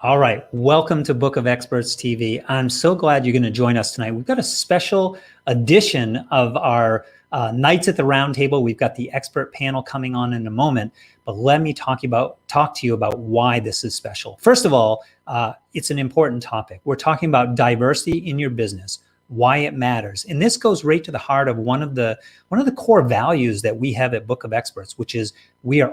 All right, welcome to Book of Experts TV. I'm so glad you're going to join us tonight. We've got a special edition of our Nights at the Round Table. We've got the expert panel coming on in a moment, but let me talk to you about why this is special. First of all, it's an important topic. We're talking about diversity in your business, why it matters, and this goes right to the heart of one of the core values that we have at Book of Experts, which is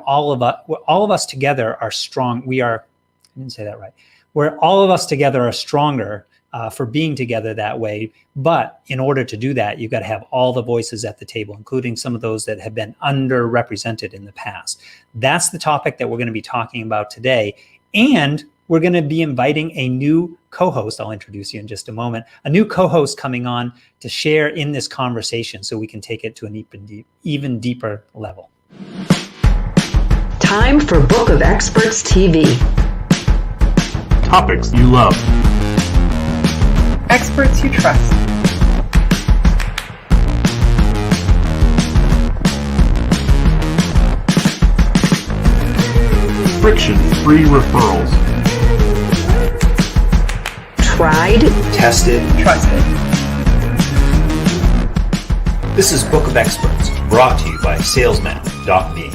all of us together are strong. I didn't say that right. Where all of us together are stronger for being together that way. But in order to do that, you've got to have all the voices at the table, including some of those that have been underrepresented in the past. That's the topic that we're going to be talking about today. And we're going to be inviting a new co-host. I'll introduce you in just a moment. A new co-host coming on to share in this conversation so we can take it to an even deeper level. Time for Book of Experts TV. Topics you love. Experts you trust. Friction-free referrals. Tried, Tested, Trusted. This is Book of Experts, brought to you by salesman.me.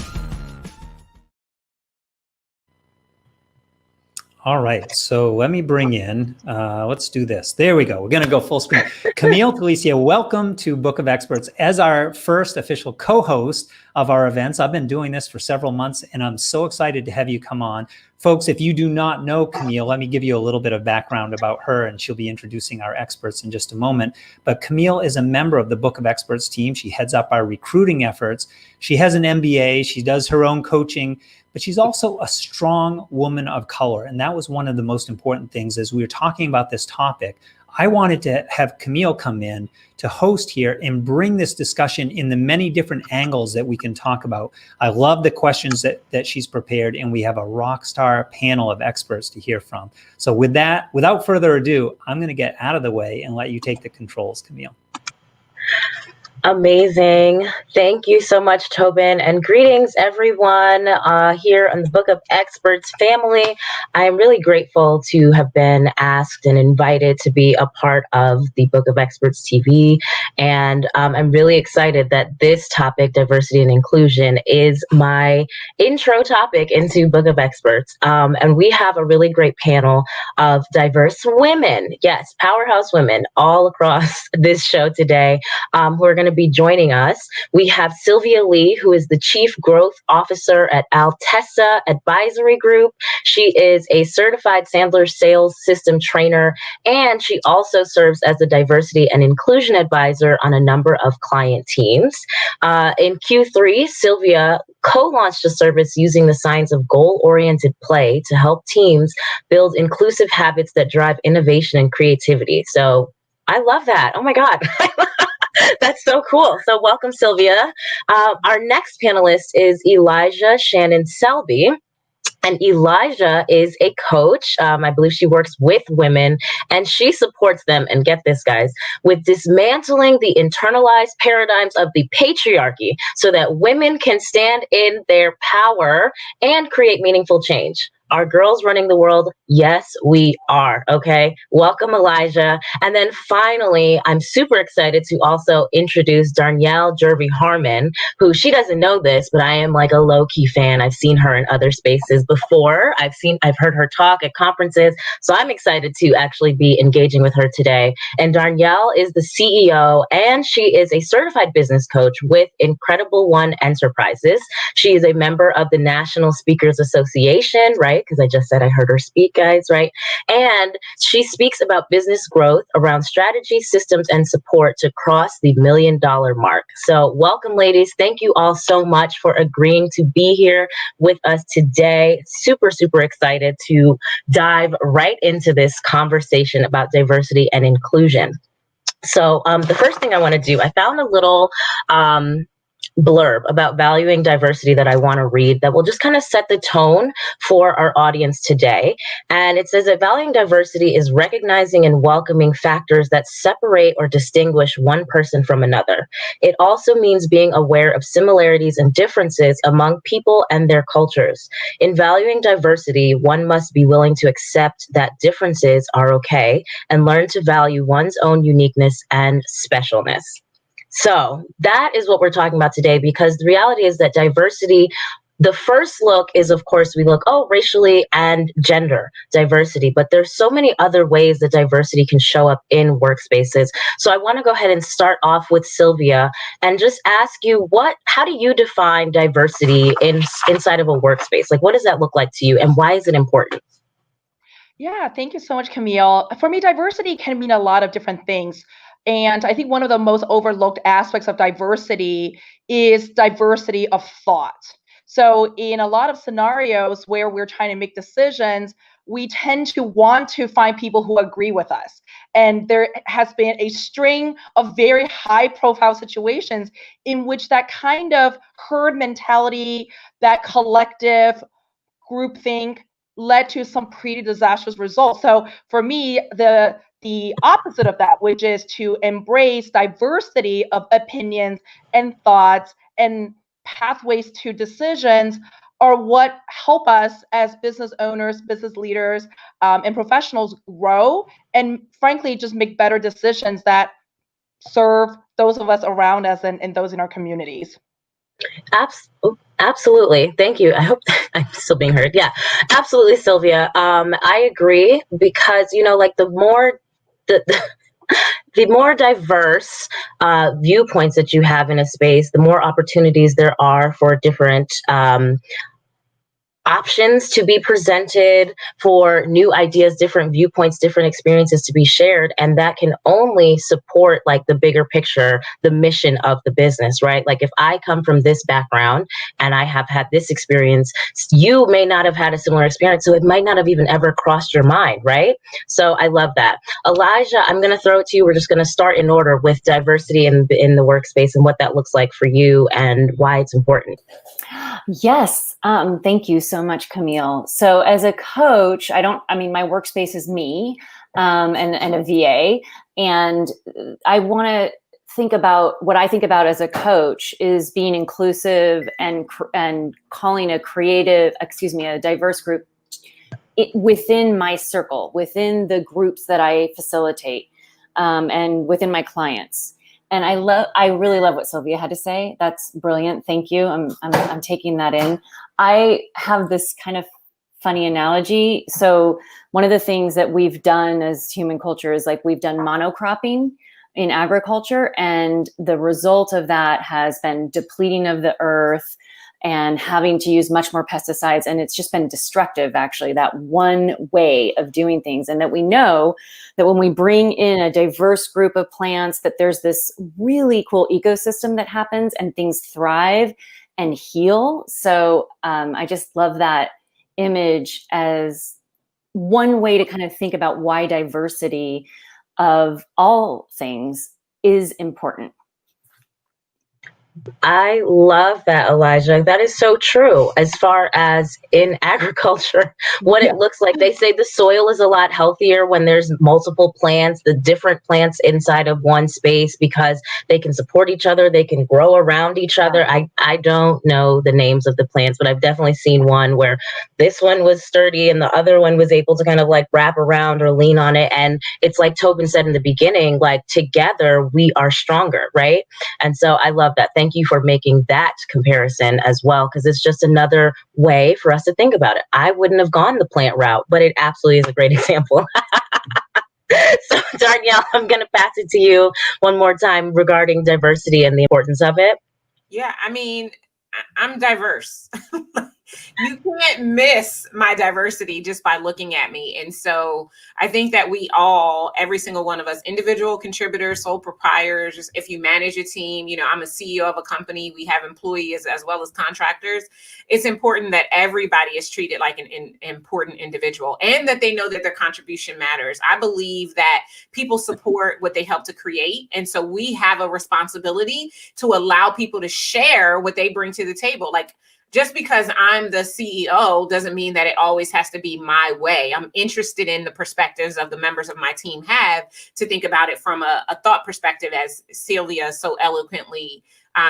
All right, so let me bring in, let's do this. There we go. We're going to go full screen. Camille Talicia, welcome to Book of Experts as our first official co-host of our events. I've been doing this for several months, and I'm so excited to have you come on. Folks, if you do not know Camille, let me give you a little bit of background about her, and she'll be introducing our experts in just a moment. But Camille is a member of the Book of Experts team. She heads up our recruiting efforts. She has an MBA. She does her own coaching, but she's also a strong woman of color. And that was one of the most important things as we were talking about this topic. I wanted to have Camille come in to host here and bring this discussion in the many different angles that we can talk about. I love the questions that she's prepared, and we have a rock star panel of experts to hear from. So with that, without further ado, I'm going to get out of the way and let you take the controls, Camille. Amazing. Thank you so much, Tobin, and greetings everyone here on the Book of Experts family. I am really grateful to have been asked and invited to be a part of the Book of Experts TV, and I'm really excited that this topic, diversity and inclusion, is my intro topic into Book of Experts, and we have a really great panel of diverse women, yes, powerhouse women all across this show today, who are going to be joining us. We have Silvia Li, who is the Chief Growth Officer at Alteeza Advisory Group. She is a certified Sandler sales system trainer, and she also serves as a diversity and inclusion advisor on a number of client teams. In Q3, Silvia co-launched a service using the science of goal-oriented play to help teams build inclusive habits that drive innovation and creativity. So I love that. Oh my God. That's so cool. So welcome, Silvia. Our next panelist is Shannon Selby. And Elijah is a coach. I believe she works with women, and she supports them, and get this, guys, with dismantling the internalized paradigms of the patriarchy so that women can stand in their power and create meaningful change. Are girls running the world? Yes, we are. Okay. Welcome, Elijah. And then finally, I'm super excited to also introduce Darnyelle Jervey Harmon, who, she doesn't know this, but I am like a low-key fan. I've seen her in other spaces before. I've heard her talk at conferences. So I'm excited to actually be engaging with her today. And Darnyelle is the CEO, and she is a certified business coach with Incredible One Enterprises. She is a member of the National Speakers Association, right? Because I just said I heard her speak, guys, right? And she speaks about business growth around strategy, systems, and support to cross the $1 million mark. So welcome, ladies. Thank you all so much for agreeing to be here with us today. Super, super excited to dive right into this conversation about diversity and inclusion. So the first thing I want to do, I found a little blurb about valuing diversity that I want to read that will just kind of set the tone for our audience today. And it says that valuing diversity is recognizing and welcoming factors that separate or distinguish one person from another. It also means being aware of similarities and differences among people and their cultures. In valuing diversity, one must be willing to accept that differences are okay and learn to value one's own uniqueness and specialness. So that is what we're talking about today, because the reality is that diversity, the first look is, of course, we look, racially and gender diversity, but there's so many other ways that diversity can show up in workspaces. So I want to go ahead and start off with Silvia and just ask you, how do you define diversity inside of a workspace? Like, what does that look like to you, and why is it important? Yeah, thank you so much, Camille. For me, diversity can mean a lot of different things. And I think one of the most overlooked aspects of diversity is diversity of thought. So in a lot of scenarios where we're trying to make decisions, we tend to want to find people who agree with us. And there has been a string of very high profile situations in which that kind of herd mentality, that collective groupthink led to some pretty disastrous results. So for me, the opposite of that, which is to embrace diversity of opinions and thoughts and pathways to decisions, are what help us as business owners, business leaders, and professionals grow, and frankly, just make better decisions that serve those of us around us and those in our communities. Absolutely. Thank you. I hope I'm still being heard. Yeah, absolutely, Silvia. I agree, because, like the more diverse viewpoints that you have in a space, the more opportunities there are for different options to be presented, for new ideas, different viewpoints, different experiences to be shared. And that can only support like the bigger picture, the mission of the business, right? Like if I come from this background and I have had this experience, you may not have had a similar experience. So it might not have even ever crossed your mind, right? So I love that. Elijah, I'm going to throw it to you. We're just going to start in order with diversity in the workspace and what that looks like for you and why it's important. Yes. Thank you so much, Camille. So as a coach, my workspace is me, and a VA. And I want to think about what I think about as a coach is being inclusive and calling a diverse group within my circle, within the groups that I facilitate, and within my clients. And I really love what Silvia had to say. That's brilliant. Thank you. I'm taking that in. I have this kind of funny analogy. So one of the things that we've done as human culture is like we've done monocropping in agriculture, and the result of that has been depleting of the earth and having to use much more pesticides. And it's just been destructive, actually, that one way of doing things. And that we know that when we bring in a diverse group of plants, that there's this really cool ecosystem that happens and things thrive and heal. So I just love that image as one way to kind of think about why diversity of all things is important. I love that, Elijah. That is so true. As far as in agriculture, what it looks like, they say the soil is a lot healthier when there's multiple plants, the different plants inside of one space, because they can support each other. They can grow around each other. I don't know the names of the plants, but I've definitely seen one where this one was sturdy and the other one was able to kind of like wrap around or lean on it. And it's like Tobin said in the beginning, like together we are stronger, right? And so I love that. Thank you for making that comparison as well, because it's just another way for us to think about it. I wouldn't have gone the plant route, but it absolutely is a great example. So Darnyelle, I'm going to pass it to you one more time regarding diversity and the importance of it. Yeah, I mean, I'm diverse. you can't miss my diversity just by looking at me. And so I think that we all, every single one of us, individual contributors, sole proprietors, if you manage a team, you know, I'm a CEO of a company, we have employees as well as contractors. It's important that everybody is treated like an important individual and that they know that their contribution matters. I believe that people support what they help to create. And so we have a responsibility to allow people to share what they bring to the table. Like, just because I'm the CEO doesn't mean that it always has to be my way. I'm interested in the perspectives of the members of my team have to think about it from a thought perspective, as Silvia so eloquently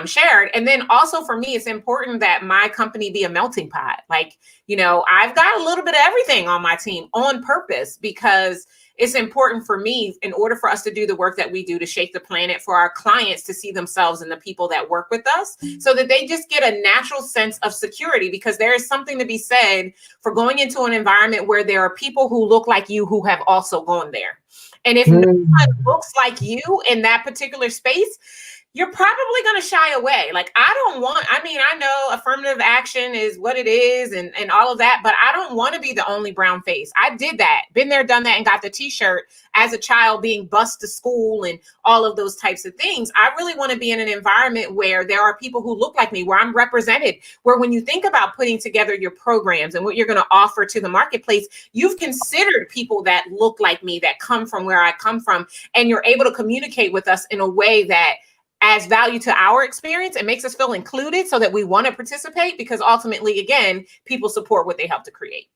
shared. And then also for me, it's important that my company be a melting pot. Like, you know, I've got a little bit of everything on my team on purpose, because it's important for me, in order for us to do the work that we do to shape the planet, for our clients to see themselves in the people that work with us, so that they just get a natural sense of security, because there is something to be said for going into an environment where there are people who look like you who have also gone there. And if no one looks like you in that particular space, you're probably going to shy away. Like, I know affirmative action is what it is and all of that, but I don't want to be the only brown face. I did that, been there, done that, and got the t-shirt as a child, being bused to school and all of those types of things. I really want to be in an environment where there are people who look like me, where I'm represented, where when you think about putting together your programs and what you're going to offer to the marketplace, you've considered people that look like me, that come from where I come from, and you're able to communicate with us in a way that adds value to our experience and makes us feel included, so that we want to participate, because ultimately, again, people support what they help to create.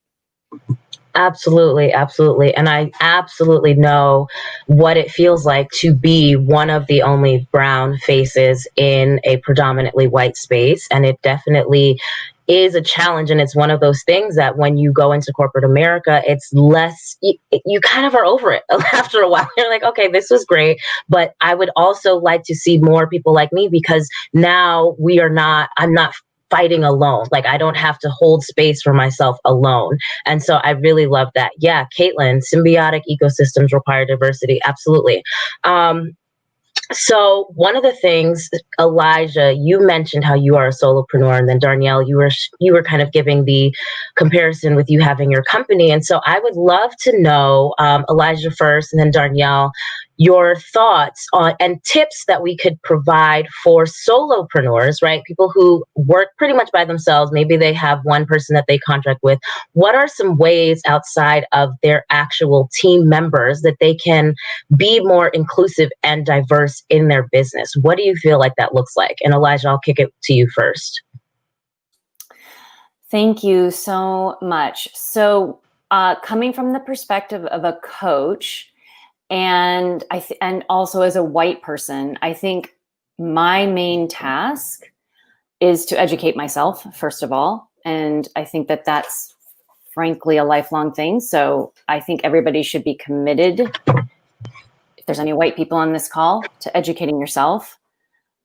Absolutely, absolutely. And I absolutely know what it feels like to be one of the only brown faces in a predominantly white space. And it definitely is a challenge. And it's one of those things that when you go into corporate America, it's less, you kind of are over it after a while. You're like, okay, this was great, but I would also like to see more people like me, because now I'm not fighting alone. Like, I don't have to hold space for myself alone. And so I really love that. Yeah, Caitlin, symbiotic ecosystems require diversity. Absolutely. So one of the things, Elijah, you mentioned how you are a solopreneur, and then Darnyelle, you were kind of giving the comparison with you having your company. And so I would love to know, Elijah first, and then Darnyelle, your thoughts on and tips that we could provide for solopreneurs, right? People who work pretty much by themselves. Maybe they have one person that they contract with. What are some ways outside of their actual team members that they can be more inclusive and diverse in their business? What do you feel like that looks like? And Elijah, I'll kick it to you first. Thank you so much. So coming from the perspective of a coach, and and also as a white person, I think my main task is to educate myself, first of all. And I think that that's frankly a lifelong thing. So I think everybody should be committed, if there's any white people on this call, to educating yourself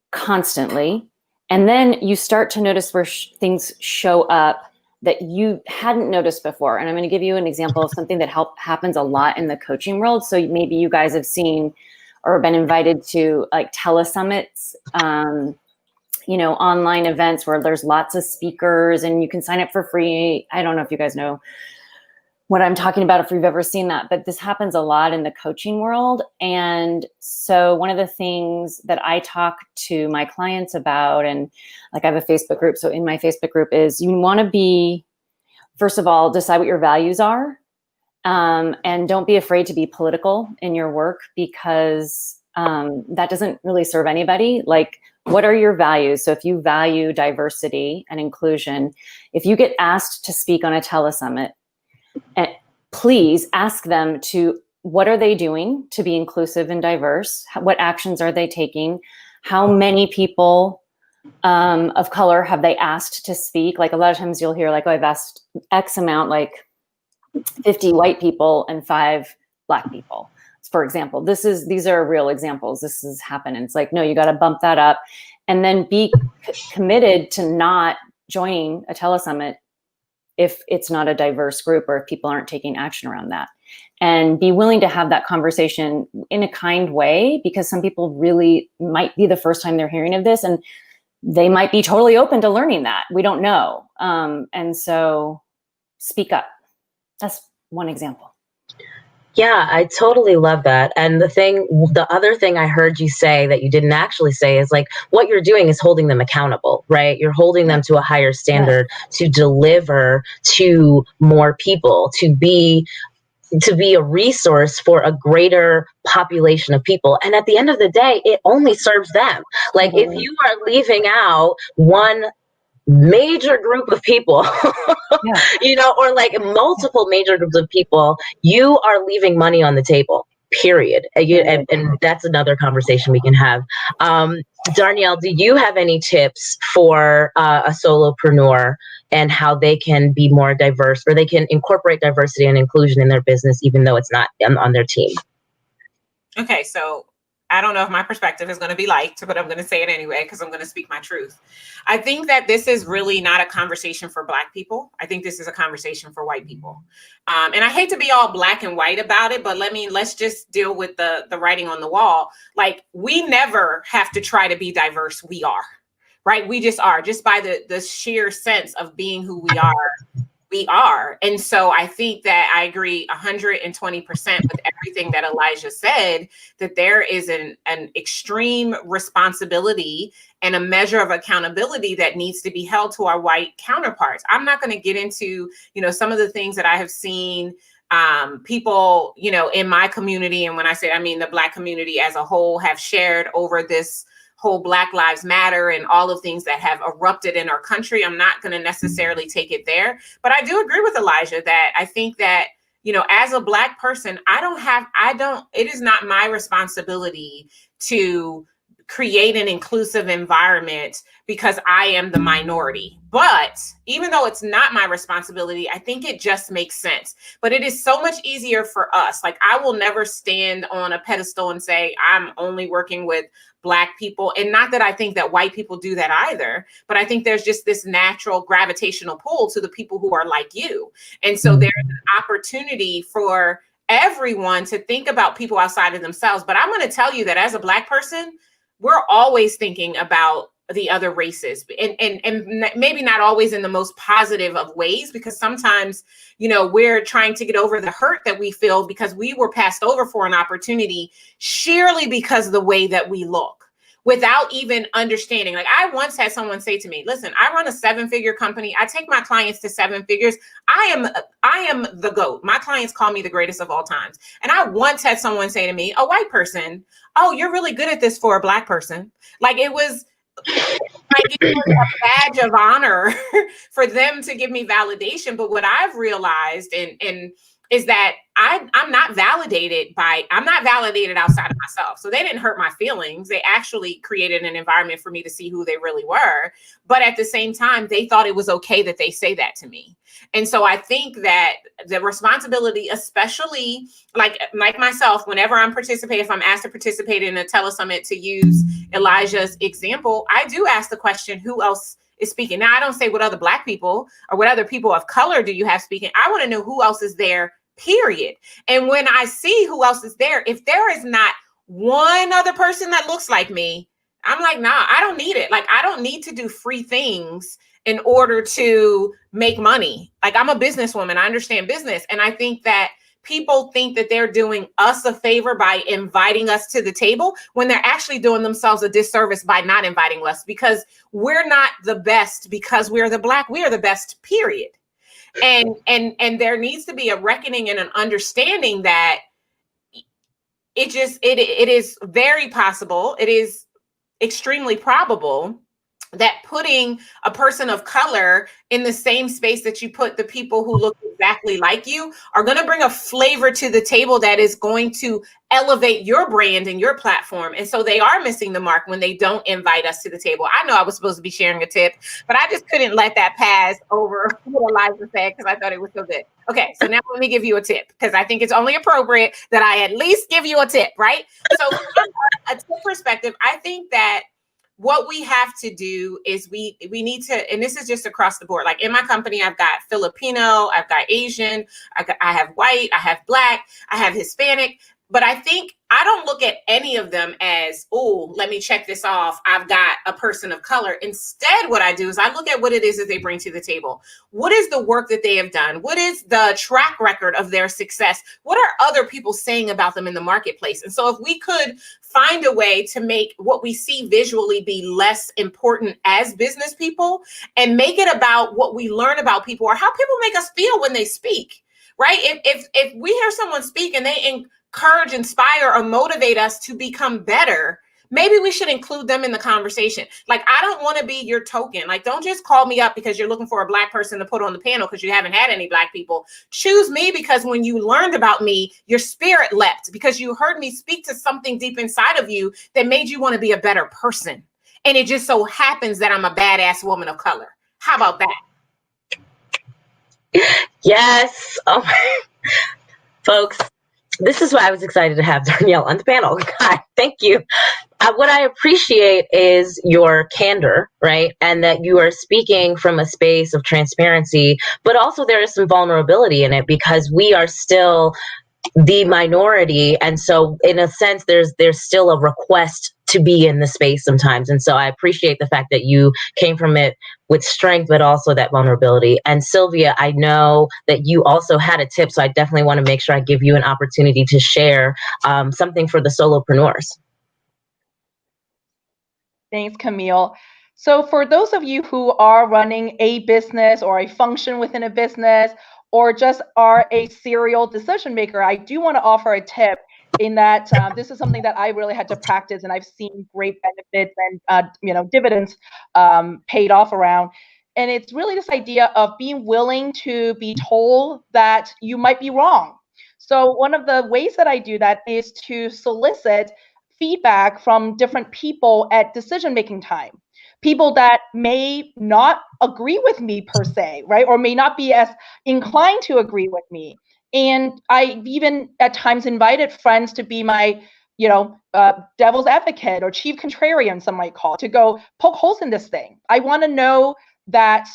constantly. And then you start to notice where things show up that you hadn't noticed before. And I'm going to give you an example of something that happens a lot in the coaching world. So maybe you guys have seen or been invited to like telesummits, online events where there's lots of speakers and you can sign up for free. I don't know if you guys know what I'm talking about, if you've ever seen that, but this happens a lot in the coaching world. And so one of the things that I talk to my clients about, and like I have a Facebook group. So in my Facebook group is, you want to be, first of all, decide what your values are. And don't be afraid to be political in your work, because that doesn't really serve anybody. Like, what are your values? So if you value diversity and inclusion, if you get asked to speak on a telesummit, and please ask them what are they doing to be inclusive and diverse? What actions are they taking? How many people of color have they asked to speak? Like, a lot of times you'll hear like, oh, I've asked X amount, like 50 white people and 5 Black people, for example. These are real examples. This has happened. And it's like, no, you got to bump that up, and then be committed to not joining a telesummit if it's not a diverse group, or if people aren't taking action around that. And be willing to have that conversation in a kind way, because some people really might be the first time they're hearing of this. And they might be totally open to learning that. We don't know. And so speak up. That's one example. Yeah, I totally love that. And the other thing I heard you say that you didn't actually say is like what you're doing is holding them accountable, right? You're holding them to a higher standard to deliver to more people, to be a resource for a greater population of people. And at the end of the day, it only serves them. Like if you are leaving out one major group of people, or like multiple major groups of people, you are leaving money on the table, period. And that's another conversation we can have. Darnyelle, do you have any tips for a solopreneur and how they can be more diverse, or they can incorporate diversity and inclusion in their business, even though it's not on their team? Okay, so I don't know if my perspective is going to be liked, but I'm going to say it anyway because I'm going to speak my truth. I think that this is really not a conversation for Black people. I think this is a conversation for white people. And I hate to be all black and white about it, but let's just deal with the writing on the wall. Like, we never have to try to be diverse. We are, right? We just are, just by the sheer sense of being who we are. We are. And so I think that I agree 120% with everything that Elijah said, that there is an extreme responsibility and a measure of accountability that needs to be held to our white counterparts. I'm not going to get into, some of the things that I have seen people, in my community. And when I say, I mean the Black community as a whole, have shared over this whole Black Lives Matter and all of things that have erupted in our country. I'm not going to necessarily take it there, but I do agree with Elijah that I think that, as a Black person, it is not my responsibility to create an inclusive environment because I am the minority. But even though it's not my responsibility, I think it just makes sense. But it is so much easier for us. Like, I will never stand on a pedestal and say, I'm only working with Black people. And not that I think that white people do that either, but I think there's just this natural gravitational pull to the people who are like you. And so there's an opportunity for everyone to think about people outside of themselves. But I'm going to tell you that as a Black person, we're always thinking about the other races, and maybe not always in the most positive of ways, because sometimes, we're trying to get over the hurt that we feel because we were passed over for an opportunity sheerly because of the way that we look, without even understanding. Like, I once had someone say to me, listen, I run a 7-figure company. I take my clients to 7 figures. I am the GOAT. My clients call me the greatest of all times. And I once had someone say to me, a white person, oh, you're really good at this for a Black person. Like, it was a badge of honor for them to give me validation. But what I've realized and is that I'm not validated outside of myself. So they didn't hurt my feelings. They actually created an environment for me to see who they really were. But at the same time, they thought it was okay that they say that to me. And so I think that the responsibility, especially like myself, whenever I'm participating, if I'm asked to participate in a telesummit, to use Elijah's example, I do ask the question, who else is speaking? Now, I don't say what other Black people or what other people of color do you have speaking. I want to know who else is there, period. And when I see who else is there, if there is not one other person that looks like me, I'm like, nah, I don't need it. Like, I don't need to do free things in order to make money. Like, I'm a businesswoman. I understand business. And I think that people think that they're doing us a favor by inviting us to the table when they're actually doing themselves a disservice by not inviting us, because we're not the best because we're the Black. We are the best, period. And there needs to be a reckoning and an understanding that it is very possible. It is extremely probable that putting a person of color in the same space that you put the people who look exactly like you are going to bring a flavor to the table that is going to elevate your brand and your platform. And so they are missing the mark when they don't invite us to the table. I know I was supposed to be sharing a tip, but I just couldn't let that pass over what Elijah said because I thought it was so good. Okay, so now let me give you a tip, because I think it's only appropriate that I at least give you a tip, right? So from a tip perspective, I think that what we have to do is we need to, and this is just across the board. Like, in my company, I've got Filipino, I've got Asian, I have white, I have Black, I have Hispanic. But I think I don't look at any of them as, oh, let me check this off. I've got a person of color. Instead, what I do is I look at what it is that they bring to the table. What is the work that they have done? What is the track record of their success? What are other people saying about them in the marketplace? And so if we could find a way to make what we see visually be less important as business people and make it about what we learn about people or how people make us feel when they speak, right? If we hear someone speak and they encourage, inspire, or motivate us to become better, maybe we should include them in the conversation. Like, I don't want to be your token. Like, don't just call me up because you're looking for a Black person to put on the panel because you haven't had any Black people. Choose me because when you learned about me, your spirit leapt because you heard me speak to something deep inside of you that made you want to be a better person. And it just so happens that I'm a badass woman of color. How about that? Yes. Oh, folks, this is why I was excited to have Darnyelle on the panel. God, thank you. What I appreciate is your candor, right? And that you are speaking from a space of transparency, but also there is some vulnerability in it because we are still the minority. And so in a sense, there's still a request to be in the space sometimes. And so I appreciate the fact that you came from it with strength, but also that vulnerability. And Silvia, I know that you also had a tip. So I definitely want to make sure I give you an opportunity to share something for the solopreneurs. Thanks, Camille. So for those of you who are running a business or a function within a business, or just are a serial decision maker, I do want to offer a tip in that this is something that I really had to practice, and I've seen great benefits and dividends paid off around. And it's really this idea of being willing to be told that you might be wrong. So one of the ways that I do that is to solicit feedback from different people at decision-making time. People that may not agree with me per se, right? Or may not be as inclined to agree with me. And I even at times invited friends to be my, devil's advocate or chief contrarian, some might call it, to go poke holes in this thing. I want to know that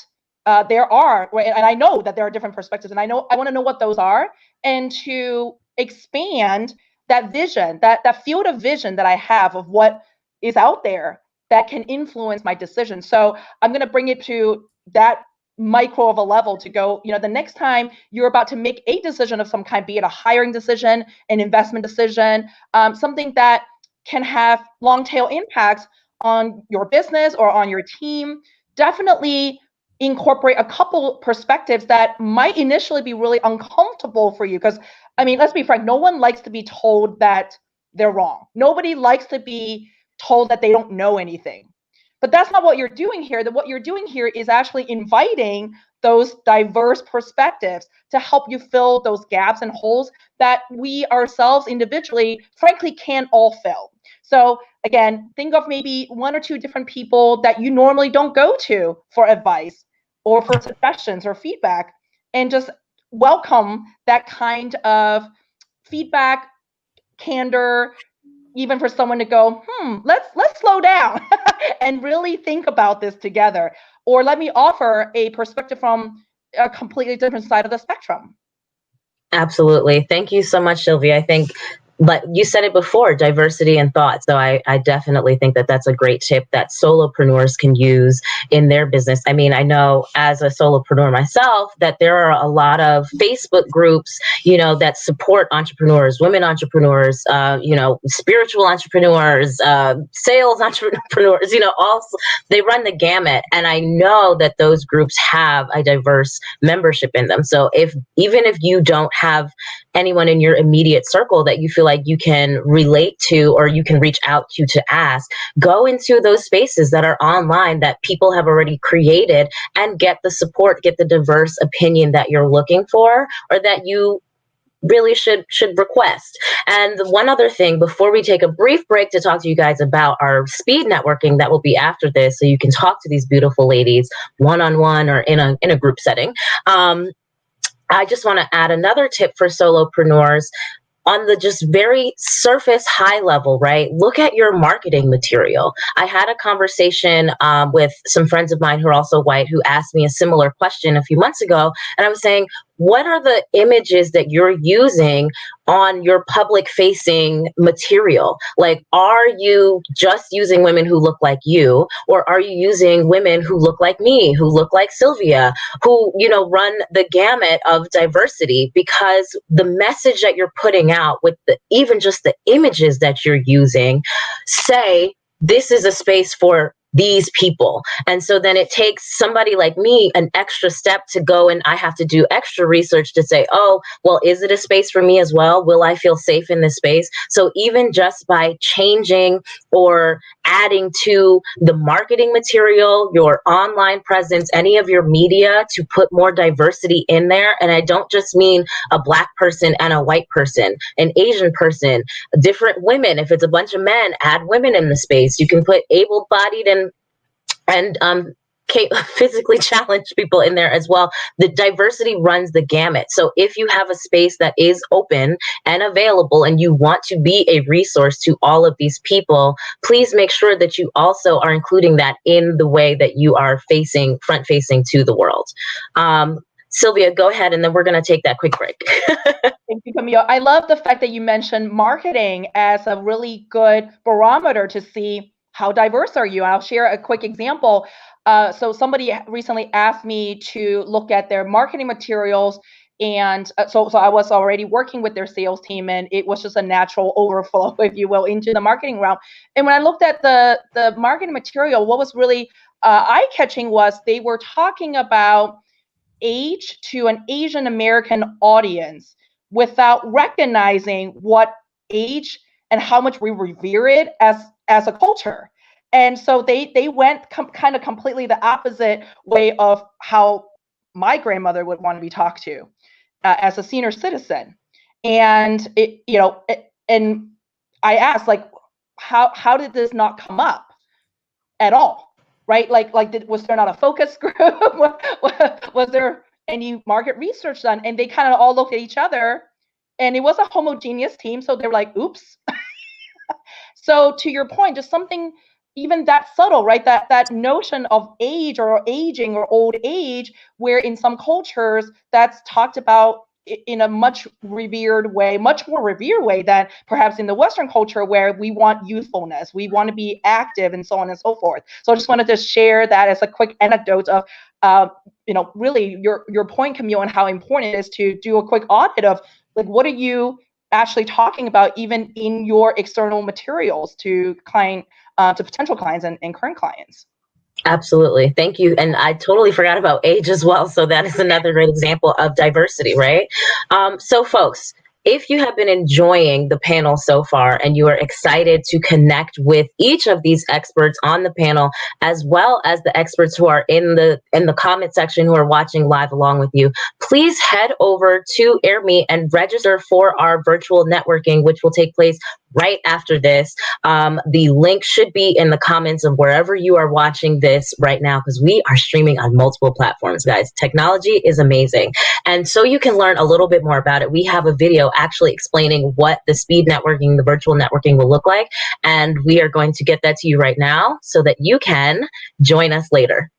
there are, and I know that there are different perspectives, and I want to know what those are, and to expand that vision, that field of vision that I have of what is out there that can influence my decision. So I'm going to bring it to that micro of a level to go, the next time you're about to make a decision of some kind, be it a hiring decision, an investment decision, something that can have long tail impacts on your business or on your team, definitely incorporate a couple perspectives that might initially be really uncomfortable for you. Because, let's be frank, no one likes to be told that they're wrong. Nobody likes to be told that they don't know anything. But that's not what you're doing here. That what you're doing here is actually inviting those diverse perspectives to help you fill those gaps and holes that we ourselves individually, frankly, can't all fill. So again, think of maybe one or two different people that you normally don't go to for advice or for suggestions or feedback, and just welcome that kind of feedback, candor, even for someone to go, let's slow down and really think about this together. Or let me offer a perspective from a completely different side of the spectrum. Absolutely. Thank you so much, Sylvia. I think, but you said it before, diversity in thought. So I definitely think that that's a great tip that solopreneurs can use in their business. I know as a solopreneur myself that there are a lot of Facebook groups, that support entrepreneurs, women entrepreneurs, spiritual entrepreneurs, sales entrepreneurs, also they run the gamut. And I know that those groups have a diverse membership in them. So even if you don't have anyone in your immediate circle that you feel like you can relate to or you can reach out to ask, go into those spaces that are online that people have already created and get the support, get the diverse opinion that you're looking for or that you really should request. And the one other thing before we take a brief break to talk to you guys about our speed networking that will be after this, so you can talk to these beautiful ladies one-on-one or in a group setting. I just want to add another tip for solopreneurs on the just very surface high level, right? Look at your marketing material. I had a conversation with some friends of mine who are also white who asked me a similar question a few months ago. And I was saying, what are the images that you're using on your public facing material? Like, are you just using women who look like you, or are you using women who look like me, who look like Silvia, who, you know, run the gamut of diversity? Because the message that you're putting out with even just the images that you're using say, this is a space for these people. And so then it takes somebody like me an extra step to go, and I have to do extra research to say, oh, well, is it a space for me as well? Will I feel safe in this space? So even just by changing or adding to the marketing material, your online presence, any of your media, to put more diversity in there. And I don't just mean a Black person and a white person, an Asian person, different women. If it's a bunch of men, add women in the space. You can put able-bodied and physically challenged people in there as well. The diversity runs the gamut. So if you have a space that is open and available and you want to be a resource to all of these people, please make sure that you also are including that in the way that you are front facing to the world. Silvia, go ahead, and then we're going to take that quick break. Thank you, Camille. I love the fact that you mentioned marketing as a really good barometer to see how diverse are you. I'll share a quick example. So somebody recently asked me to look at their marketing materials, and so I was already working with their sales team, and it was just a natural overflow, if you will, into the marketing realm. And when I looked at the marketing material, what was really eye-catching was they were talking about age to an Asian American audience without recognizing what age and how much we revere it as a culture. And so they went kind of completely the opposite way of how my grandmother would want to be talked to as a senior citizen. And and I asked, like, how did this not come up at all? Right? Was there not a focus group? Was there any market research done? And they kind of all looked at each other, and it was a homogeneous team. So they were like, oops. So to your point, just something even that subtle, right? That notion of age or aging or old age, where in some cultures that's talked about in a much more revered way than perhaps in the Western culture, where we want youthfulness, we want to be active, and so on and so forth. So I just wanted to share that as a quick anecdote of, really your point, Camille, and how important it is to do a quick audit of, like, what are you actually talking about even in your external materials to potential clients and current clients. Absolutely. Thank you. And I totally forgot about age as well. So that is another great example of diversity, right? So folks, if you have been enjoying the panel so far and you are excited to connect with each of these experts on the panel, as well as the experts who are in the comment section who are watching live along with you, please head over to AirMeet and register for our virtual networking, which will take place right after this. The link should be in the comments of wherever you are watching this right now, because we are streaming on multiple platforms, guys. Technology is amazing. And so you can learn a little bit more about it. We have a video actually explaining what the speed networking, the virtual networking will look like. And we are going to get that to you right now so that you can join us later.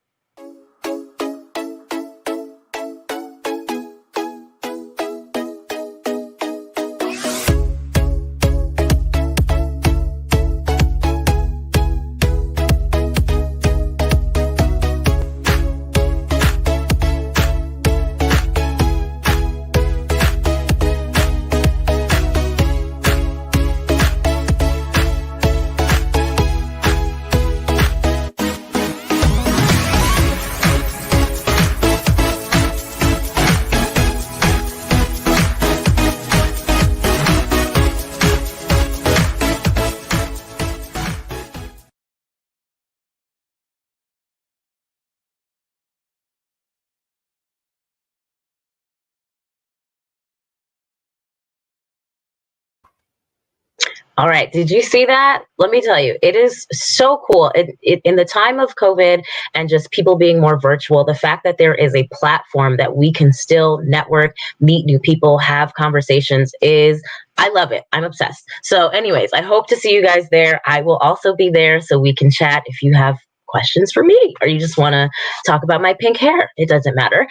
All right. Did you see that? Let me tell you, it is so cool. In the time of COVID and just people being more virtual, the fact that there is a platform that we can still network, meet new people, have conversations I love it. I'm obsessed. So anyways, I hope to see you guys there. I will also be there so we can chat if you have questions for me or you just want to talk about my pink hair. It doesn't matter.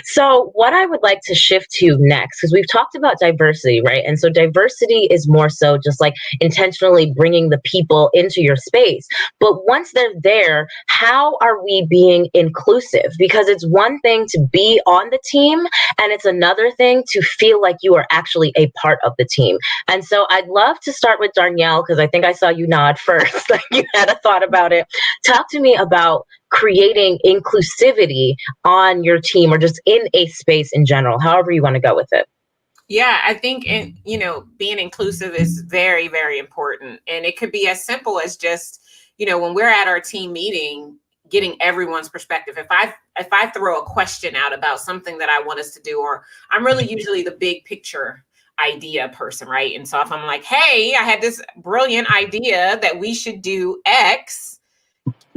So what I would like to shift to next, because we've talked about diversity, right? And so diversity is more so just like intentionally bringing the people into your space. But once they're there, how are we being inclusive? Because it's one thing to be on the team, and it's another thing to feel like you are actually a part of the team. And so I'd love to start with Darnyelle, because I think I saw you nod first, like you had a thought about it. Talk to me about creating inclusivity on your team or just in a space in general, however you want to go with it. Yeah, I think, being inclusive is very, very important. And it could be as simple as just, when we're at our team meeting, getting everyone's perspective. If I throw a question out about something that I want us to do, or I'm really usually the big picture idea person, right? And so if I'm like, hey, I had this brilliant idea that we should do X,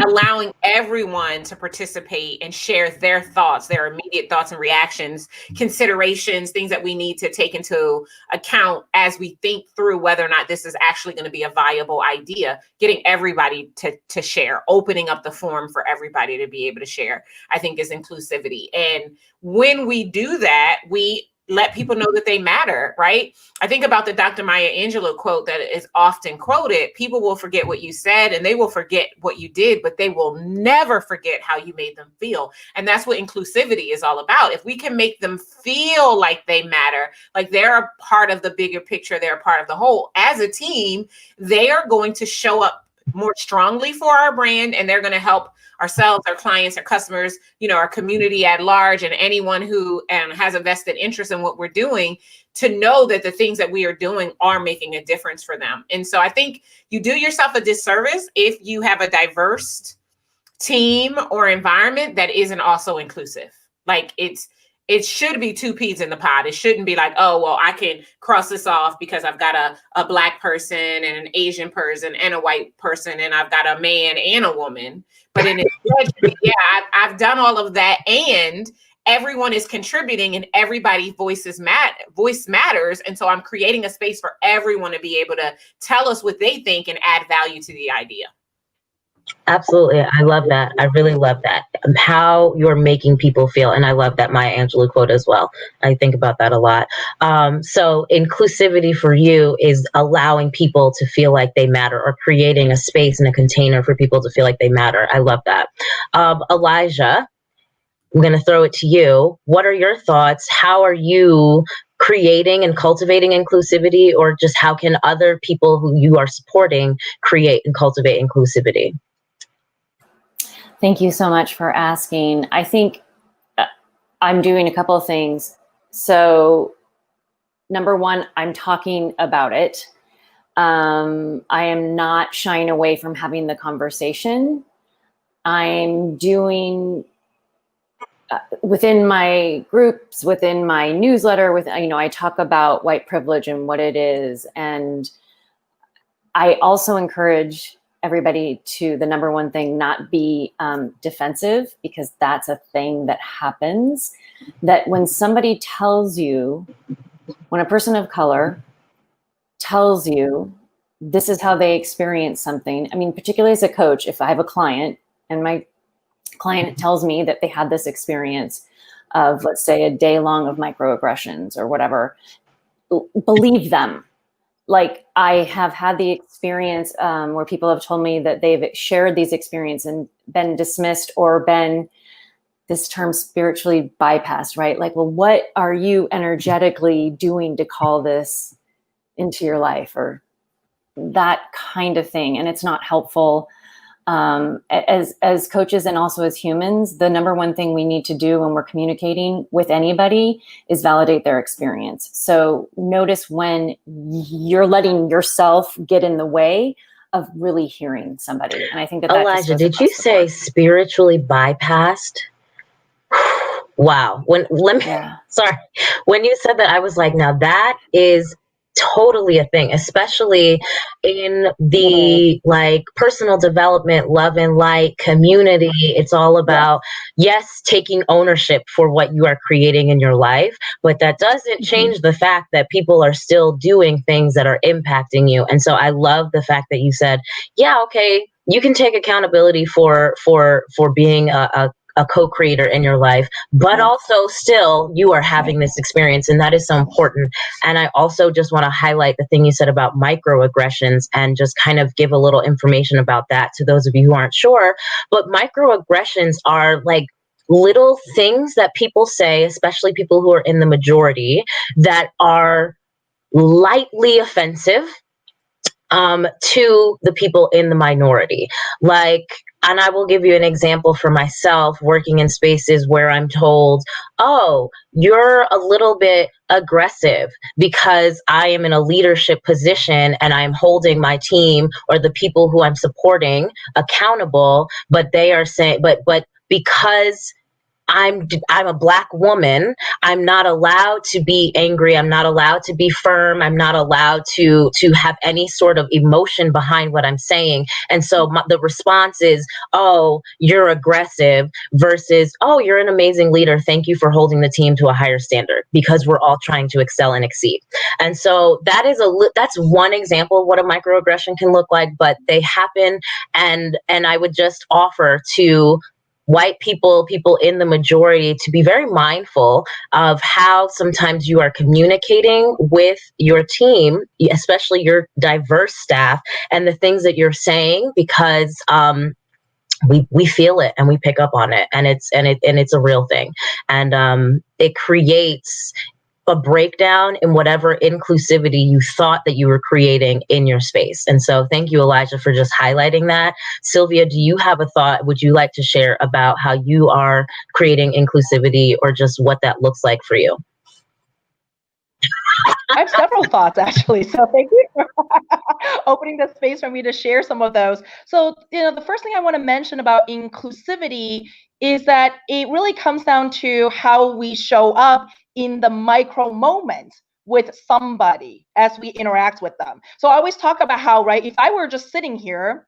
allowing everyone to participate and share their thoughts, their immediate thoughts and reactions, considerations, things that we need to take into account as we think through whether or not this is actually going to be a viable idea, getting everybody to share, opening up the forum for everybody to be able to share, I think is inclusivity. And when we do that, we let people know that they matter, right? I think about the Dr. Maya Angelou quote that is often quoted: people will forget what you said and they will forget what you did, but they will never forget how you made them feel. And that's what inclusivity is all about. If we can make them feel like they matter, like they're a part of the bigger picture, they're a part of the whole, as a team, they are going to show up more strongly for our brand, and they're going to help ourselves, our clients, our customers, our community at large, and anyone who has a vested interest in what we're doing, to know that the things that we are doing are making a difference for them. And so I think you do yourself a disservice if you have a diverse team or environment that isn't also inclusive. Like it should be two peas in the pod. It shouldn't be like, oh, well, I can cross this off because I've got a Black person and an Asian person and a white person, and I've got a man and a woman. But in I've done all of that, and everyone is contributing, and everybody's voice matters. And so I'm creating a space for everyone to be able to tell us what they think and add value to the idea. Absolutely. I love that. I really love that. How you're making people feel. And I love that Maya Angelou quote as well. I think about that a lot. So inclusivity for you is allowing people to feel like they matter, or creating a space and a container for people to feel like they matter. I love that. Elijah, I'm going to throw it to you. What are your thoughts? How are you creating and cultivating inclusivity, or just how can other people who you are supporting create and cultivate inclusivity? Thank you so much for asking. I think I'm doing a couple of things. So number one, I'm talking about it. I am not shying away from having the conversation. I'm doing within my groups, within my newsletter, I talk about white privilege and what it is. And I also encourage everybody to, the number one thing, not be defensive, because that's a thing that happens. That when somebody tells you, when a person of color tells you this is how they experience something, I mean, particularly as a coach, if I have a client and my client tells me that they had this experience of, let's say, a day long of microaggressions or whatever, believe them. Like, I have had the experience where people have told me that they've shared these experiences and been dismissed or been, this term, spiritually bypassed, right? Like, well, what are you energetically doing to call this into your life, or that kind of thing? And it's not helpful. As coaches and also as humans, the number one thing we need to do when we're communicating with anybody is validate their experience. So notice when you're letting yourself get in the way of really hearing somebody. And I think that Elijah, did you say spiritually bypassed? Wow. Sorry. When you said that, I was like, now that is totally a thing, especially in the like personal development, love and light community. It's all about, yes, taking ownership for what you are creating in your life, but that doesn't change the fact that people are still doing things that are impacting you. And so I love the fact that you said, yeah, okay, you can take accountability for being a a co-creator in your life, but also still you are having this experience, and that is so important. And I also just want to highlight the thing you said about microaggressions and just kind of give a little information about that to those of you who aren't sure. But microaggressions are like little things that people say, especially people who are in the majority, that are lightly offensive to the people in the minority. Like, and I will give you an example for myself working in spaces where I'm told, oh, you're a little bit aggressive because I am in a leadership position and I'm holding my team or the people who I'm supporting accountable, but they are saying, but because I'm a Black woman, I'm not allowed to be angry. I'm not allowed to be firm. I'm not allowed to have any sort of emotion behind what I'm saying. And so the response is, oh, you're aggressive, versus, oh, you're an amazing leader. Thank you for holding the team to a higher standard, because we're all trying to excel and exceed. And so that's one example of what a microaggression can look like, but they happen. And I would just offer to white people in the majority to be very mindful of how sometimes you are communicating with your team, especially your diverse staff, and the things that you're saying, because we feel it and we pick up on it, and it's a real thing, and it creates a breakdown in whatever inclusivity you thought that you were creating in your space. And so thank you, Elijah, for just highlighting that. Silvia, do you have a thought? Would you like to share about how you are creating inclusivity, or just what that looks like for you? I have several thoughts, actually. So thank you for opening the space for me to share some of those. So, the first thing I want to mention about inclusivity is that it really comes down to how we show up in the micro moments with somebody as we interact with them. So I always talk about how, right, if I were just sitting here,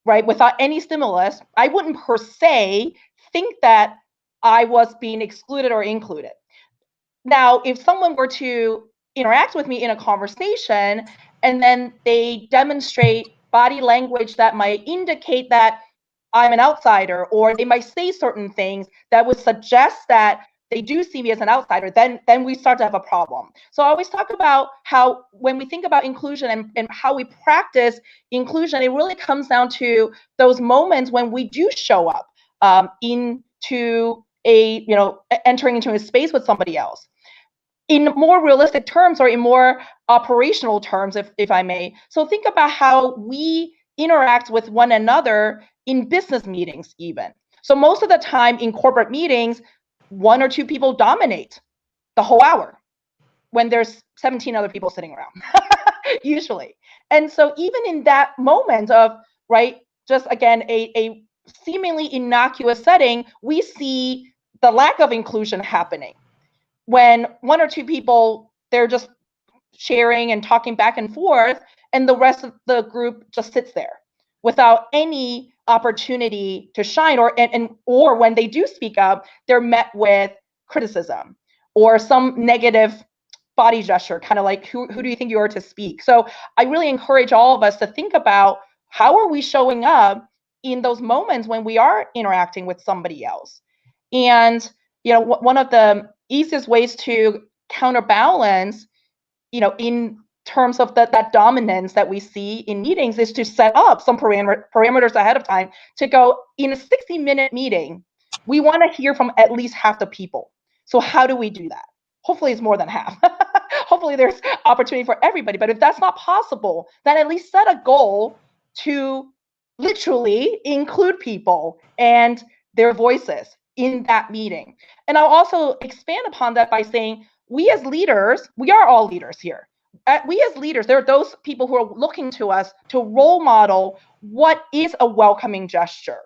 right, without any stimulus, I wouldn't per se think that I was being excluded or included. Now, if someone were to interact with me in a conversation and then they demonstrate body language that might indicate that I'm an outsider, or they might say certain things that would suggest that they do see me as an outsider, then we start to have a problem. So I always talk about how when we think about inclusion and how we practice inclusion, it really comes down to those moments when we do show up into entering into a space with somebody else. In more realistic terms, or in more operational terms, if I may. So think about how we interact with one another in business meetings even. So most of the time in corporate meetings, one or two people dominate the whole hour when there's 17 other people sitting around, usually. And so even in that moment of, right, just again, a seemingly innocuous setting, we see the lack of inclusion happening. When one or two people, they're just sharing and talking back and forth, and the rest of the group just sits there without any opportunity to shine, or when they do speak up, they're met with criticism or some negative body gesture, kind of like, who do you think you are to speak? So I really encourage all of us to think about, how are we showing up in those moments when we are interacting with somebody else? And one of the easiest ways to counterbalance, in terms of that dominance that we see in meetings, is to set up some parameters ahead of time to go, in a 60-minute meeting, we want to hear from at least half the people. So how do we do that? Hopefully it's more than half. Hopefully there's opportunity for everybody. But if that's not possible, then at least set a goal to literally include people and their voices in that meeting. And I'll also expand upon that by saying, we as leaders, we are all leaders here. We as leaders, there are those people who are looking to us to role model what is a welcoming gesture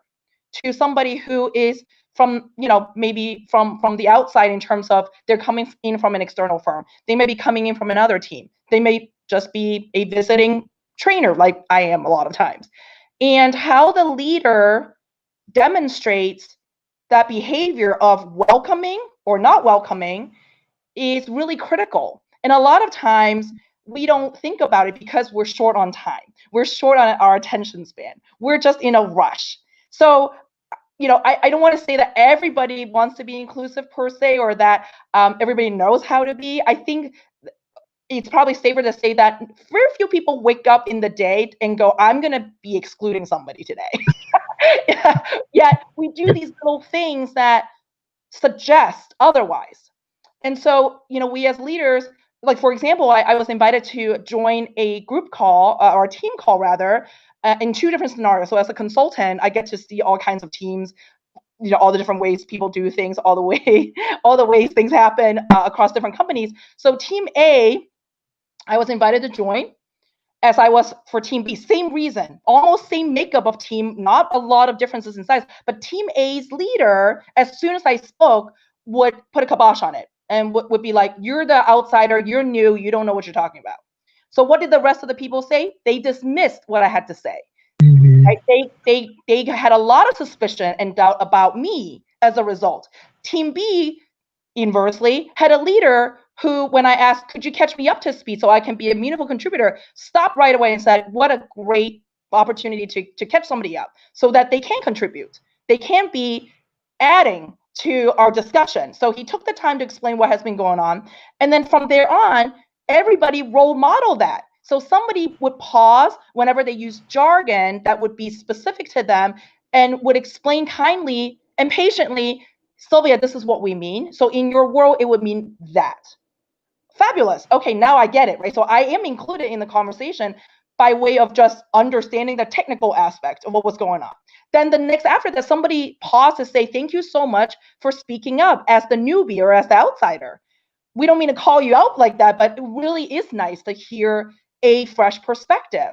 to somebody who is from, maybe from the outside, in terms of they're coming in from an external firm. They may be coming in from another team. They may just be a visiting trainer, like I am a lot of times. And how the leader demonstrates that behavior of welcoming or not welcoming is really critical. And a lot of times we don't think about it because we're short on time. We're short on our attention span. We're just in a rush. So, I don't want to say that everybody wants to be inclusive per se, or that everybody knows how to be. I think it's probably safer to say that very few people wake up in the day and go, I'm going to be excluding somebody today. Yet we do these little things that suggest otherwise. And so, we as leaders, like, for example, I was invited to join a group call, or a team call rather, in two different scenarios. So as a consultant, I get to see all kinds of teams, all the different ways people do things, all the ways things happen across different companies. So team A, I was invited to join, as I was for team B. Same reason, almost same makeup of team, not a lot of differences in size, but team A's leader, as soon as I spoke, would put a kibosh on it and would be like, you're the outsider, you're new, you don't know what you're talking about. So what did the rest of the people say? They dismissed what I had to say. Right? They had a lot of suspicion and doubt about me as a result. Team B, inversely, had a leader who, when I asked, could you catch me up to speed so I can be a meaningful contributor, stopped right away and said, what a great opportunity to catch somebody up so that they can contribute. They can be adding to our discussion. So he took the time to explain what has been going on. And then from there on, everybody role modeled that. So somebody would pause whenever they use jargon that would be specific to them and would explain kindly and patiently, Sylvia, this is what we mean. So in your world, it would mean that. Fabulous. Okay, now I get it, right? So I am included in the conversation by way of just understanding the technical aspect of what was going on. Then the next after that, somebody paused to say, thank you so much for speaking up as the newbie or as the outsider. We don't mean to call you out like that, but it really is nice to hear a fresh perspective.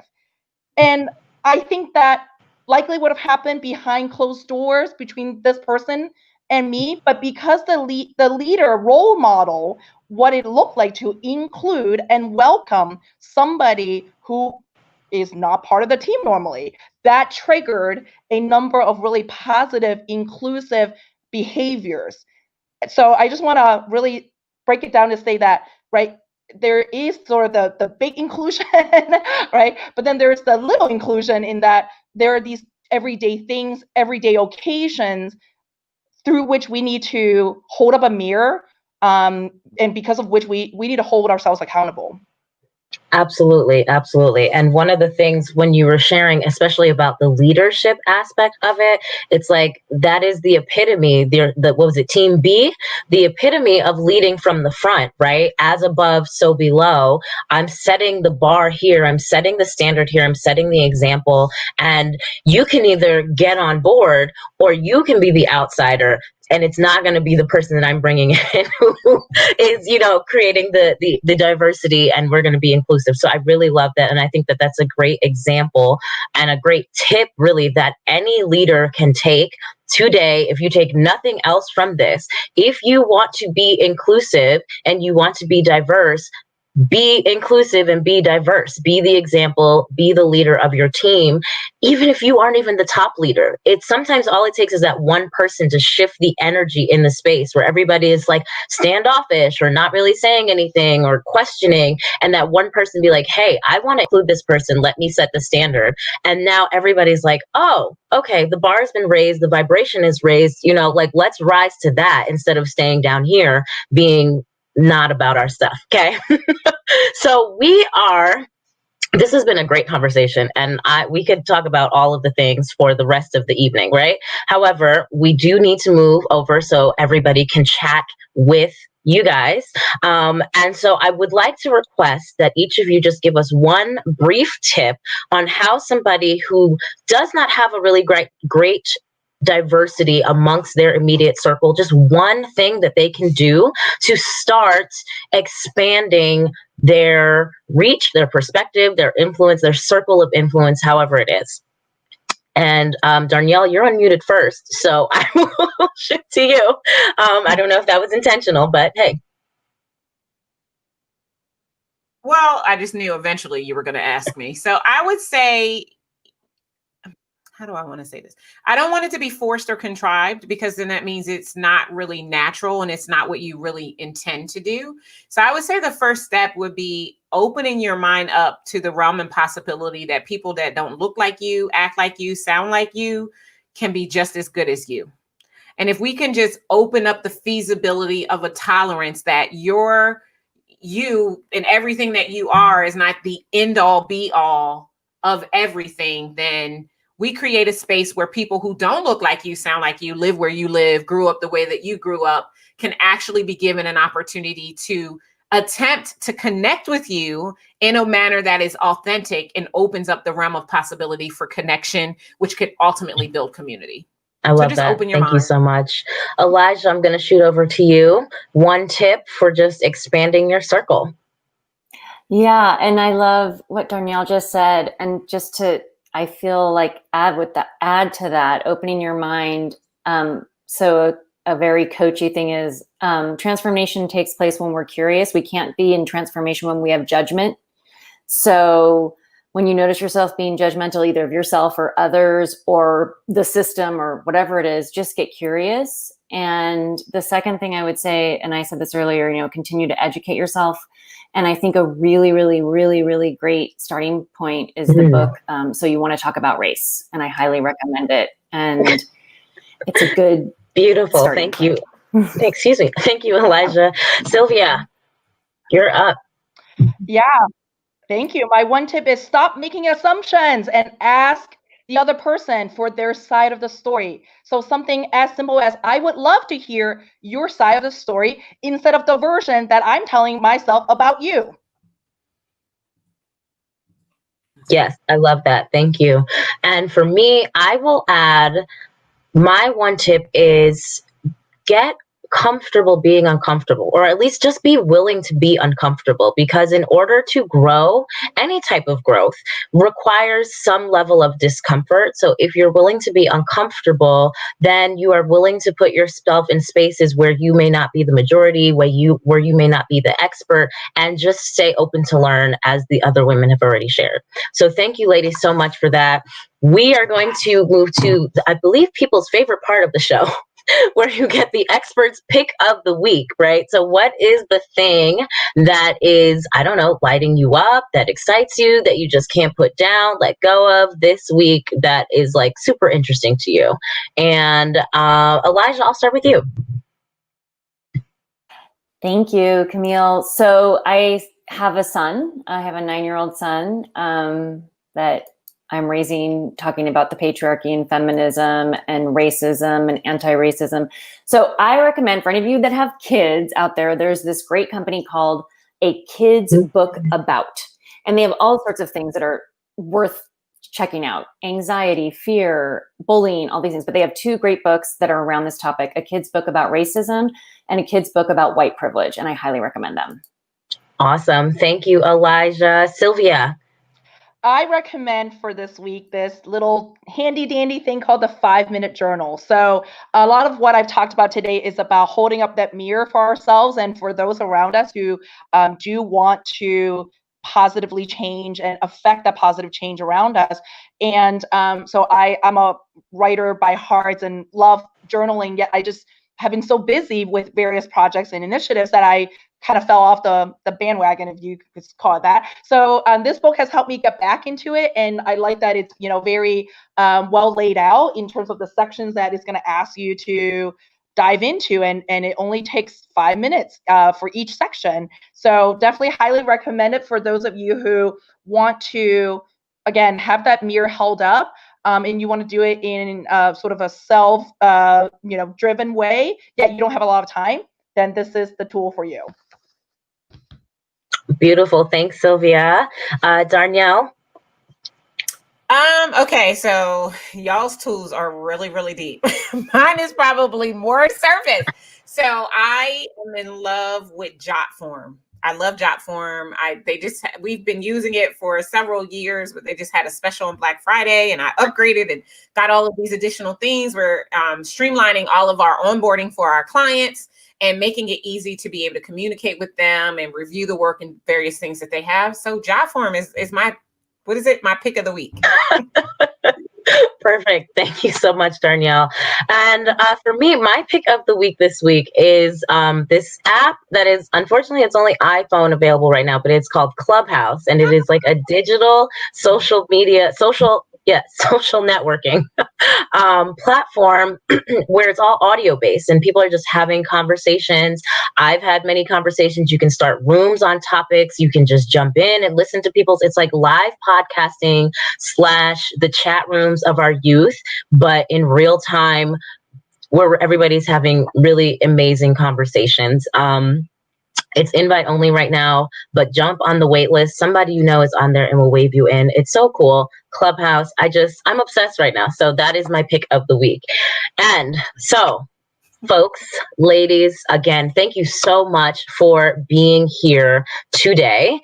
And I think that likely would have happened behind closed doors between this person and me, but because the leader role model what it looked like to include and welcome somebody who is not part of the team normally, that triggered a number of really positive, inclusive behaviors. So I just want to really break it down to say that, right, there is sort of the big inclusion, right? But then there's the little inclusion in that there are these everyday things, everyday occasions through which we need to hold up a mirror, and because of which we need to hold ourselves accountable. Absolutely, absolutely. And one of the things when you were sharing, especially about the leadership aspect of it, it's like that is the epitome, what was it, Team B? The epitome of leading from the front, right? As above, so below. I'm setting the bar here. I'm setting the standard here. I'm setting the example. And you can either get on board or you can be the outsider. And it's not going to be the person that I'm bringing in who is, creating the diversity, and we're going to be inclusive. So I really love that. And I think that that's a great example and a great tip, really, that any leader can take today. If you take nothing else from this, if you want to be inclusive and you want to be diverse, be inclusive and be diverse. Be the example, be the leader of your team, even if you aren't even the top leader. It's sometimes all it takes is that one person to shift the energy in the space where everybody is like standoffish or not really saying anything or questioning. And that one person be like, hey, I want to include this person. Let me set the standard. And now everybody's like, oh, okay, the bar has been raised. The vibration is raised, let's rise to that instead of staying down here being not about our stuff. Okay. So this has been a great conversation, and we could talk about all of the things for the rest of the evening, right? However, we do need to move over so everybody can chat with you guys. And so I would like to request that each of you just give us one brief tip on how somebody who does not have a really great diversity amongst their immediate circle, just one thing that they can do to start expanding their reach, their perspective, their influence, their circle of influence, however it is. And Darnyelle, you're unmuted first, so I will shift to you. I don't know if that was intentional, but hey. Well, I just knew eventually you were going to ask me. So I would say, how do I want to say this? I don't want it to be forced or contrived, because then that means it's not really natural and it's not what you really intend to do. So I would say the first step would be opening your mind up to the realm and possibility that people that don't look like you, act like you, sound like you can be just as good as you. And if we can just open up the feasibility of a tolerance that you and everything that you are is not the end all be all of everything, then we create a space where people who don't look like you, sound like you, live where you live, grew up the way that you grew up, can actually be given an opportunity to attempt to connect with you in a manner that is authentic and opens up the realm of possibility for connection, which could ultimately build community. I love just that. open your Thank you mind. so much. Elijah, I'm going to shoot over to you. One tip for just expanding your circle. Yeah, and I love what Darnyelle just said. And just to, I feel like add to that, opening your mind. So a very coachy thing is transformation takes place when we're curious. We can't be in transformation when we have judgment. So when you notice yourself being judgmental, either of yourself or others or the system or whatever it is, just get curious. And the second thing I would say, and I said this earlier, continue to educate yourself. And I think a really, really, really, really great starting point is the book. So You Want to Talk About Race. And I highly recommend it. And it's a good, beautiful. Thank you. Excuse me. Thank you, Elijah. Sylvia, you're up. Yeah. Thank you. My one tip is stop making assumptions and ask the other person for their side of the story. So something as simple as, I would love to hear your side of the story instead of the version that I'm telling myself about you. Yes, I love that. Thank you. And for me, I will add, my one tip is get comfortable being uncomfortable, or at least just be willing to be uncomfortable, because in order to grow, any type of growth requires some level of discomfort. So if you're willing to be uncomfortable, then you are willing to put yourself in spaces where you may not be the majority, where you may not be the expert, and just stay open to learn, as the other women have already shared. So thank you, ladies, so much for that. We are going to move to, I believe, people's favorite part of the show, where you get the expert's pick of the week, right? So what is the thing that is, I don't know, lighting you up, that excites you, that you just can't put down, let go of this week, that is like super interesting to you? And Elijah, I'll start with you. Thank you, Camille. So I have a son. I have a 9-year-old son that I'm raising, talking about the patriarchy and feminism and racism and anti-racism. So I recommend, for any of you that have kids out there, there's this great company called A Kid's Book About. And they have all sorts of things that are worth checking out: anxiety, fear, bullying, all these things. But they have 2 great books that are around this topic: A Kid's Book About Racism and A Kid's Book About White Privilege. And I highly recommend them. Awesome. Thank you, Elijah. Sylvia. I recommend for this week this little handy dandy thing called the 5-minute journal. So a lot of what I've talked about today is about holding up that mirror for ourselves and for those around us who do want to positively change and affect that positive change around us. And so I'm a writer by heart and love journaling, yet I just have been so busy with various projects and initiatives that I kind of fell off the bandwagon, if you could call it that. So this book has helped me get back into it. And I like that it's, very well laid out in terms of the sections that it's going to ask you to dive into. And it only takes 5 minutes for each section. So definitely highly recommend it for those of you who want to, again, have that mirror held up. And you want to do it in sort of a self, driven way, yet you don't have a lot of time, then this is the tool for you. Beautiful. Thanks, Sylvia. Darnyelle. Okay, so y'all's tools are really, really deep. Mine is probably more surface. So I am in love with Jotform. I love Jotform. We've been using it for several years, but they just had a special on Black Friday, and I upgraded and got all of these additional things. We're streamlining all of our onboarding for our clients and making it easy to be able to communicate with them and review the work and various things that they have. So Jotform is my pick of the week. Perfect. Thank you so much, Darnyelle. And for me, my pick of the week this week is this app that is, unfortunately, it's only iPhone available right now, but it's called Clubhouse. And it is like a digital social social networking platform where it's all audio based and people are just having conversations. I've had many conversations. You can start rooms on topics. You can just jump in and listen to people's. It's like live podcasting / the chat rooms of our youth, but in real time, where everybody's having really amazing conversations. It's invite only right now, but jump on the wait list. Somebody you know is on there and will wave you in. It's so cool. Clubhouse. I'm obsessed right now. So that is my pick of the week. And so, folks, ladies, again, thank you so much for being here today.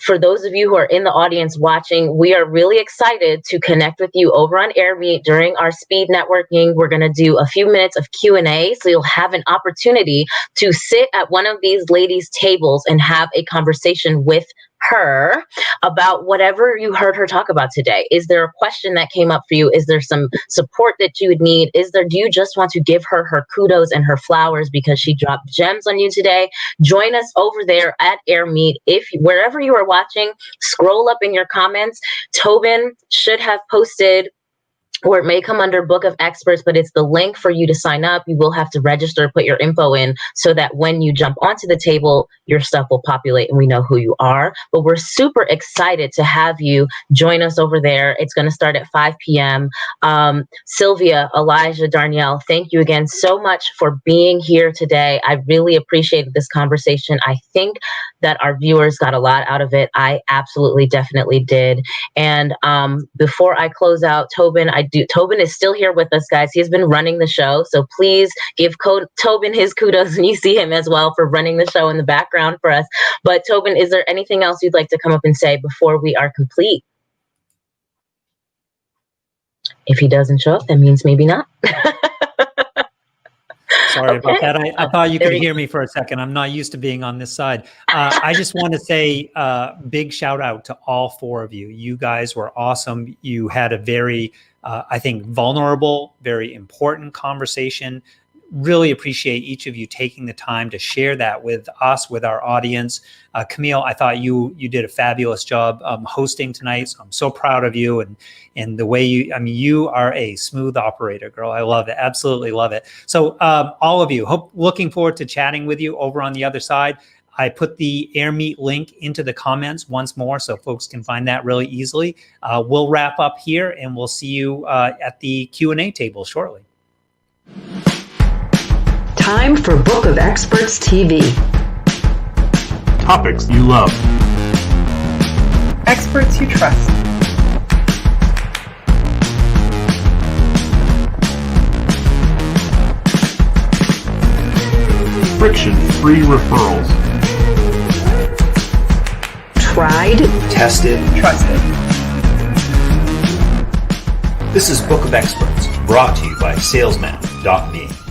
For those of you who are in the audience watching, we are really excited to connect with you over on AirMeet during our speed networking. We're going to do a few minutes of Q&A, so you'll have an opportunity to sit at one of these ladies' tables and have a conversation with her about whatever you heard her talk about today. Is there a question that came up for you? Is there some support that you would need? Do you just want to give her her kudos and her flowers because she dropped gems on you today? Join us over there at AirMeet. Wherever you are watching, scroll up in your comments. Tobin should have posted, or it may come under Book of Experts, but it's the link for you to sign up. You will have to register, put your info in so that when you jump onto the table, your stuff will populate and we know who you are. But we're super excited to have you join us over there. It's going to start at 5 p.m. Silvia, Elijah, Darnyelle, thank you again so much for being here today. I really appreciated this conversation. I think that our viewers got a lot out of it. I absolutely, definitely did. And before I close out, Tobin is still here with us, guys. He's been running the show. So please give Tobin his kudos, and you see him as well for running the show in the background for us. But Tobin, is there anything else you'd like to come up and say before we are complete? If he doesn't show up, that means maybe not. Sorry about that. I thought you could hear me for a second. I'm not used to being on this side. I just want to say big shout out to all four of you. You guys were awesome. You had a very, I think, vulnerable, very important conversation. Really appreciate each of you taking the time to share that with us, with our audience. Camille, I thought you did a fabulous job hosting tonight. So I'm so proud of you and the way you are a smooth operator, girl. I love it. Absolutely love it. So all of you, looking forward to chatting with you over on the other side. I put the AirMeet link into the comments once more so folks can find that really easily. We'll wrap up here and we'll see you at the Q&A table shortly. Time for Book of Experts TV. Topics you love. Experts you trust. Friction-free referrals. Tried, tested, Trusted. This is Book of Experts, brought to you by Salesman.me.